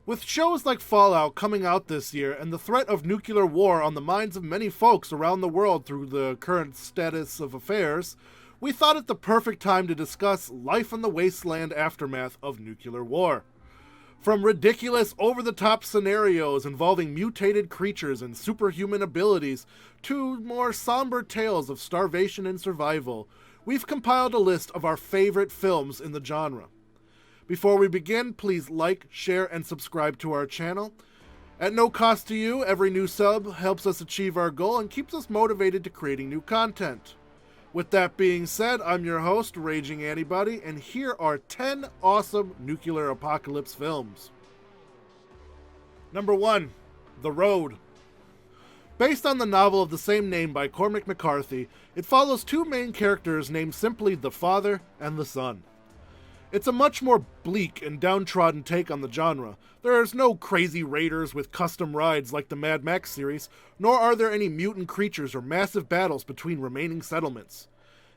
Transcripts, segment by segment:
With shows like Fallout coming out this year and the threat of nuclear war on the minds of many folks around the world through the current status of affairs, we thought it the perfect time to discuss life in the wasteland aftermath of nuclear war. From ridiculous, over-the-top scenarios involving mutated creatures and superhuman abilities to more somber tales of starvation and survival, we've compiled a list of our favorite films in the genre. Before we begin, please like, share, and subscribe to our channel. At no cost to you, every new sub helps us achieve our goal and keeps us motivated to creating new content. With that being said, I'm your host, Raging Antibody, and here are 10 awesome nuclear apocalypse films. Number 1, The Road. Based on the novel of the same name by Cormac McCarthy, it follows two main characters named simply the father and the son. It's a much more bleak and downtrodden take on the genre. There's no crazy raiders with custom rides like the Mad Max series, nor are there any mutant creatures or massive battles between remaining settlements.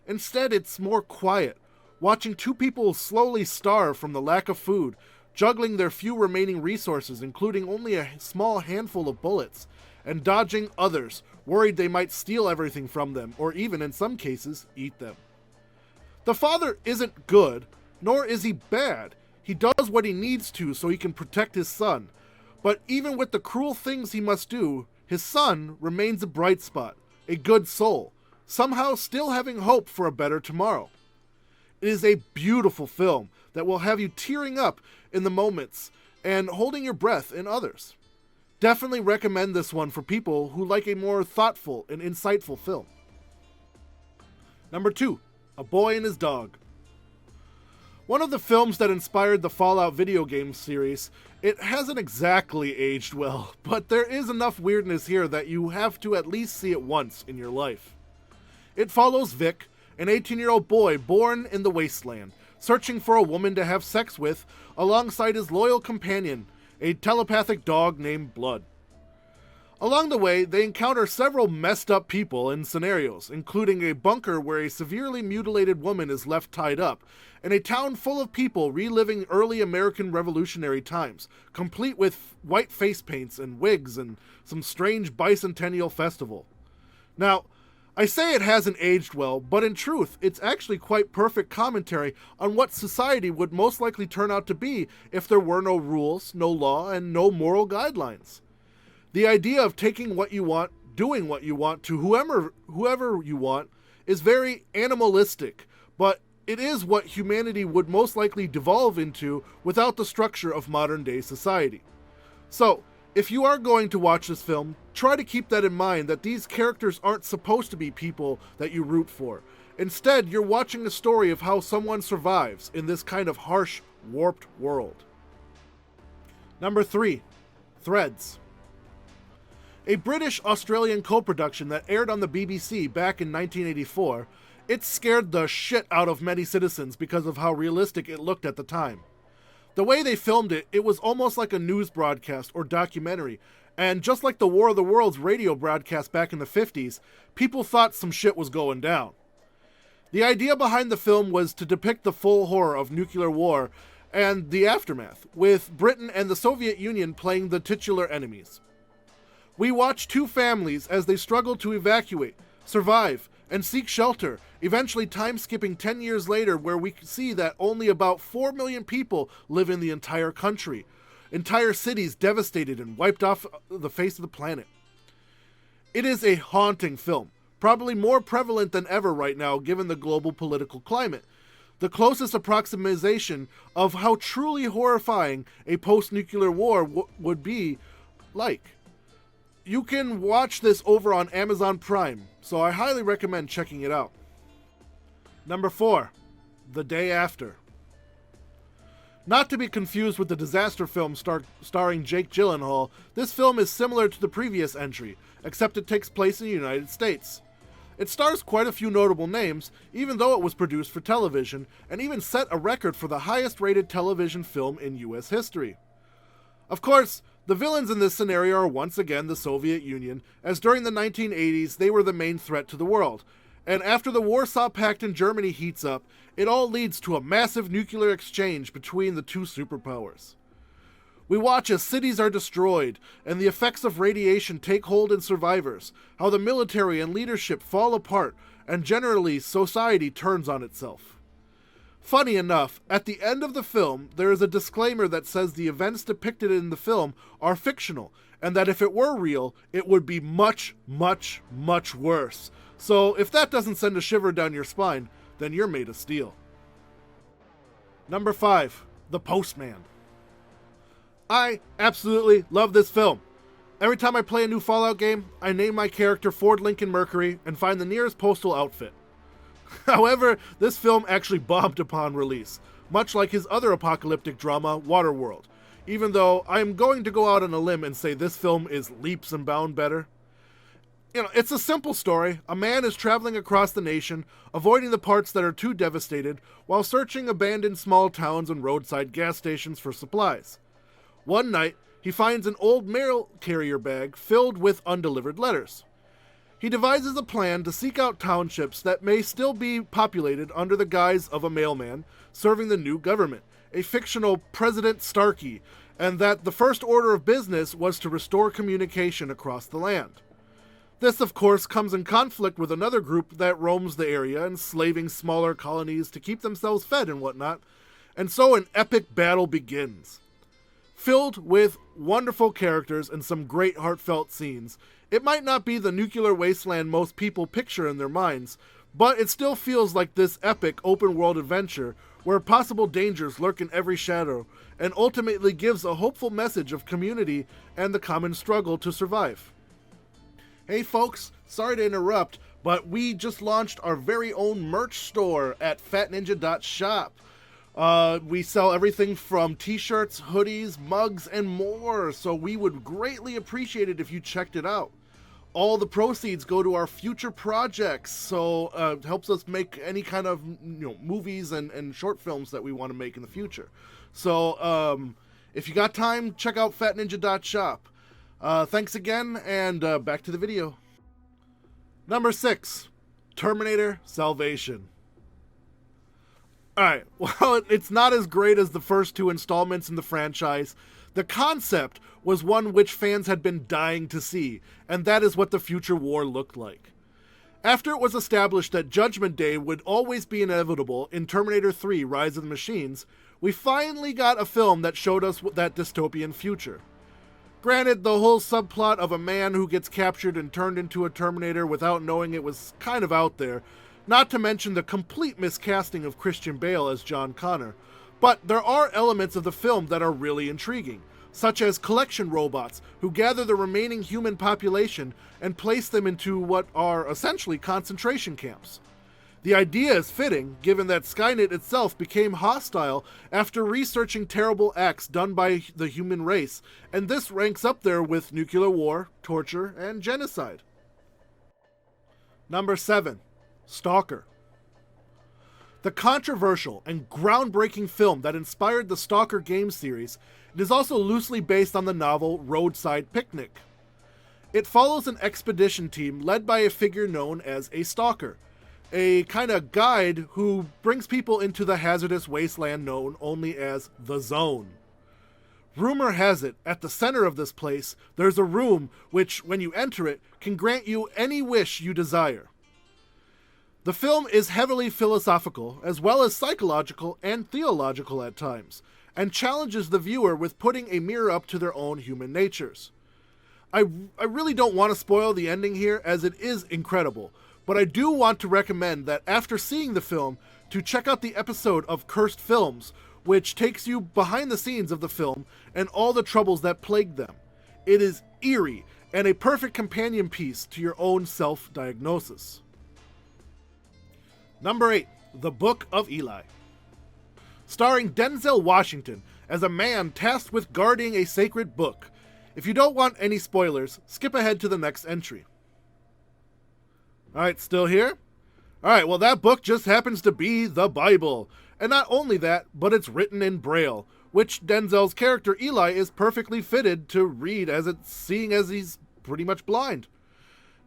Instead, it's more quiet, watching two people slowly starve from the lack of food, juggling their few remaining resources, including only a small handful of bullets, and dodging others, worried they might steal everything from them, or even, in some cases, eat them. The father isn't good, nor is he bad. He does what he needs to so he can protect his son. But even with the cruel things he must do, his son remains a bright spot, a good soul, somehow still having hope for a better tomorrow. It is a beautiful film that will have you tearing up in the moments and holding your breath in others. Definitely recommend this one for people who like a more thoughtful and insightful film. Number 2, A Boy and His Dog. One of the films that inspired the Fallout video game series, it hasn't exactly aged well, but there is enough weirdness here that you have to at least see it once in your life. It follows Vic, an 18-year-old boy born in the wasteland, searching for a woman to have sex with alongside his loyal companion, a telepathic dog named Blood. Along the way, they encounter several messed up people and scenarios, including a bunker where a severely mutilated woman is left tied up, and a town full of people reliving early American Revolutionary times, complete with white face paints and wigs and some strange bicentennial festival. Now, I say it hasn't aged well, but in truth, it's actually quite perfect commentary on what society would most likely turn out to be if there were no rules, no law, and no moral guidelines. The idea of taking what you want, doing what you want to whoever you want is very animalistic, but it is what humanity would most likely devolve into without the structure of modern-day society. So, if you are going to watch this film, try to keep that in mind that these characters aren't supposed to be people that you root for. Instead, you're watching a story of how someone survives in this kind of harsh, warped world. Number 3, Threads. A British-Australian co-production that aired on the BBC back in 1984, it scared the shit out of many citizens because of how realistic it looked at the time. The way they filmed it, it was almost like a news broadcast or documentary, and just like the War of the Worlds radio broadcast back in the 50s, people thought some shit was going down. The idea behind the film was to depict the full horror of nuclear war and the aftermath, with Britain and the Soviet Union playing the titular enemies. We watch two families as they struggle to evacuate, survive, and seek shelter, eventually time-skipping 10 years later where we see that only about 4 million people live in the entire country, entire cities devastated and wiped off the face of the planet. It is a haunting film, probably more prevalent than ever right now given the global political climate, the closest approximation of how truly horrifying a post-nuclear war would be like. You can watch this over on Amazon Prime, so I highly recommend checking it out. Number 4, The Day After. Not to be confused with the disaster film starring Jake Gyllenhaal, this film is similar to the previous entry, except it takes place in the United States. It stars quite a few notable names, even though it was produced for television, and even set a record for the highest rated television film in US history. Of course, the villains in this scenario are once again the Soviet Union, as during the 1980s they were the main threat to the world, and after the Warsaw Pact in Germany heats up, it all leads to a massive nuclear exchange between the two superpowers. We watch as cities are destroyed, and the effects of radiation take hold in survivors, how the military and leadership fall apart, and generally society turns on itself. Funny enough, at the end of the film, there is a disclaimer that says the events depicted in the film are fictional, and that if it were real, it would be much, much, much worse. So if that doesn't send a shiver down your spine, then you're made of steel. Number 5, The Postman. I absolutely love this film. Every time I play a new Fallout game, I name my character Ford Lincoln Mercury and find the nearest postal outfit. However, this film actually bombed upon release, much like his other apocalyptic drama, Waterworld, even though I am going to go out on a limb and say this film is leaps and bounds better. It's a simple story. A man is traveling across the nation, avoiding the parts that are too devastated, while searching abandoned small towns and roadside gas stations for supplies. One night, he finds an old mail carrier bag filled with undelivered letters. He devises a plan to seek out townships that may still be populated under the guise of a mailman serving the new government, a fictional President Starkey, and that the first order of business was to restore communication across the land. This, of course, comes in conflict with another group that roams the area, enslaving smaller colonies to keep themselves fed and whatnot, and so an epic battle begins. Filled with wonderful characters and some great heartfelt scenes, it might not be the nuclear wasteland most people picture in their minds, but it still feels like this epic open-world adventure where possible dangers lurk in every shadow, and ultimately gives a hopeful message of community and the common struggle to survive. Hey folks, sorry to interrupt, but we just launched our very own merch store at fatninja.shop. We sell everything from t-shirts, hoodies, mugs, and more, so we would greatly appreciate it if you checked it out. All the proceeds go to our future projects, so it helps us make any kind of movies and short films that we want to make in the future. So if you got time, check out fatninja.shop. Thanks again, and back to the video. Number 6, Terminator Salvation. Alright, well, it's not as great as the first 2 installments in the franchise. The concept was one which fans had been dying to see, and that is what the future war looked like. After it was established that Judgment Day would always be inevitable in Terminator 3: Rise of the Machines, we finally got a film that showed us that dystopian future. Granted, the whole subplot of a man who gets captured and turned into a Terminator without knowing it was kind of out there, not to mention the complete miscasting of Christian Bale as John Connor. But there are elements of the film that are really intriguing, such as collection robots who gather the remaining human population and place them into what are essentially concentration camps. The idea is fitting, given that Skynet itself became hostile after researching terrible acts done by the human race, and this ranks up there with nuclear war, torture, and genocide. Number 7, Stalker. The controversial and groundbreaking film that inspired the Stalker game series, it is also loosely based on the novel Roadside Picnic. It follows an expedition team led by a figure known as a stalker, a kind of guide who brings people into the hazardous wasteland known only as the Zone. Rumor has it, at the center of this place, there's a room which, when you enter it, can grant you any wish you desire. The film is heavily philosophical, as well as psychological and theological at times, and challenges the viewer with putting a mirror up to their own human natures. I really don't want to spoil the ending here, as it is incredible, but I do want to recommend that after seeing the film, to check out the episode of Cursed Films, which takes you behind the scenes of the film and all the troubles that plagued them. It is eerie and a perfect companion piece to your own self-diagnosis. Number 8, The Book of Eli. Starring Denzel Washington as a man tasked with guarding a sacred book. If you don't want any spoilers, skip ahead to the next entry. Alright, still here? Alright, well that book just happens to be the Bible. And not only that, but it's written in Braille, which Denzel's character Eli is perfectly fitted to read, seeing as he's pretty much blind.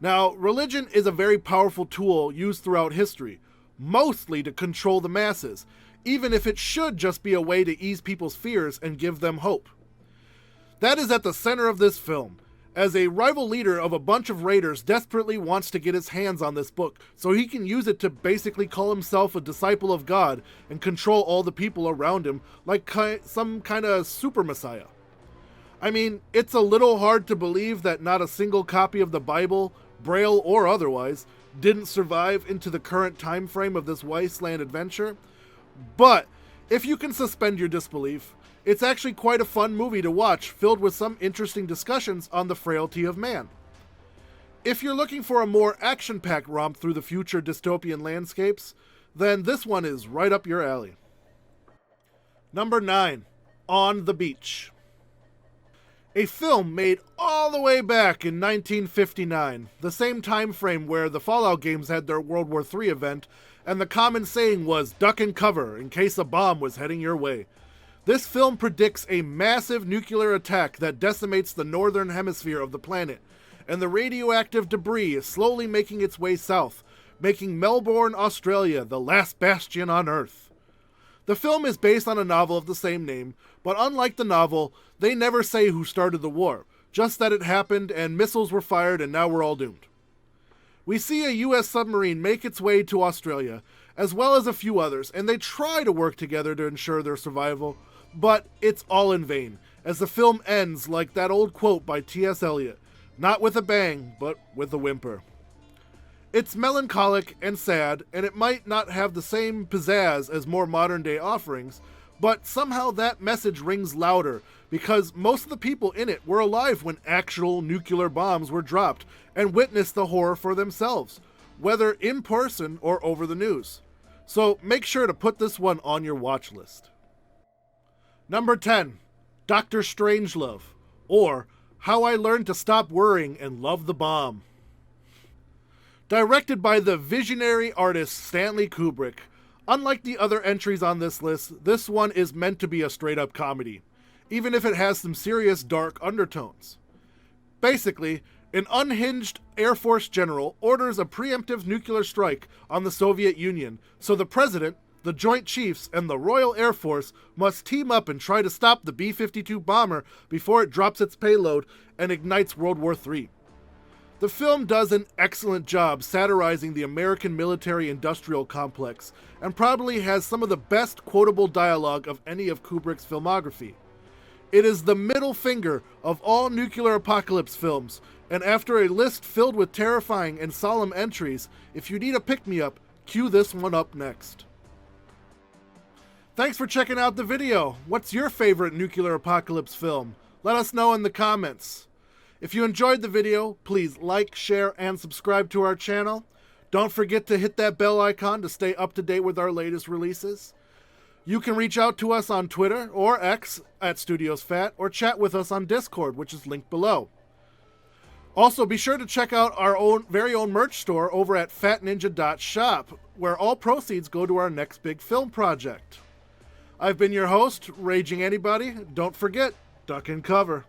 Now, religion is a very powerful tool used throughout history, mostly to control the masses, even if it should just be a way to ease people's fears and give them hope. That is at the center of this film, as a rival leader of a bunch of raiders desperately wants to get his hands on this book so he can use it to basically call himself a disciple of God and control all the people around him like some kind of super messiah. I mean, it's a little hard to believe that not a single copy of the Bible, Braille or otherwise, didn't survive into the current time frame of this wasteland adventure, but if you can suspend your disbelief, it's actually quite a fun movie to watch, filled with some interesting discussions on the frailty of man. If you're looking for a more action-packed romp through the future dystopian landscapes, then this one is right up your alley. Number 9, On the Beach. A film made all the way back in 1959, the same time frame where the Fallout games had their World War III event, and the common saying was duck and cover in case a bomb was heading your way. This film predicts a massive nuclear attack that decimates the northern hemisphere of the planet, and the radioactive debris is slowly making its way south, making Melbourne, Australia the last bastion on Earth. The film is based on a novel of the same name, but unlike the novel, they never say who started the war, just that it happened and missiles were fired and now we're all doomed. We see a US submarine make its way to Australia, as well as a few others, and they try to work together to ensure their survival, but it's all in vain, as the film ends like that old quote by T.S. Eliot, not with a bang, but with a whimper. It's melancholic and sad, and it might not have the same pizzazz as more modern-day offerings, but somehow that message rings louder, because most of the people in it were alive when actual nuclear bombs were dropped, and witnessed the horror for themselves, whether in person or over the news. So make sure to put this one on your watch list. Number 10, Dr. Strangelove, or How I Learned to Stop Worrying and Love the Bomb. Directed by the visionary artist Stanley Kubrick, unlike the other entries on this list, this one is meant to be a straight-up comedy, even if it has some serious dark undertones. Basically, an unhinged Air Force general orders a preemptive nuclear strike on the Soviet Union, so the president, the Joint Chiefs, and the Royal Air Force must team up and try to stop the B-52 bomber before it drops its payload and ignites World War III. The film does an excellent job satirizing the American military-industrial complex, and probably has some of the best quotable dialogue of any of Kubrick's filmography. It is the middle finger of all nuclear apocalypse films, and after a list filled with terrifying and solemn entries, if you need a pick-me-up, cue this one up next. Thanks for checking out the video. What's your favorite nuclear apocalypse film? Let us know in the comments. If you enjoyed the video, please like, share, and subscribe to our channel. Don't forget to hit that bell icon to stay up to date with our latest releases. You can reach out to us on Twitter or X at StudiosFat, or chat with us on Discord, which is linked below. Also, be sure to check out our very own merch store over at fatninja.shop, where all proceeds go to our next big film project. I've been your host, Raging Anybody. Don't forget, duck and cover.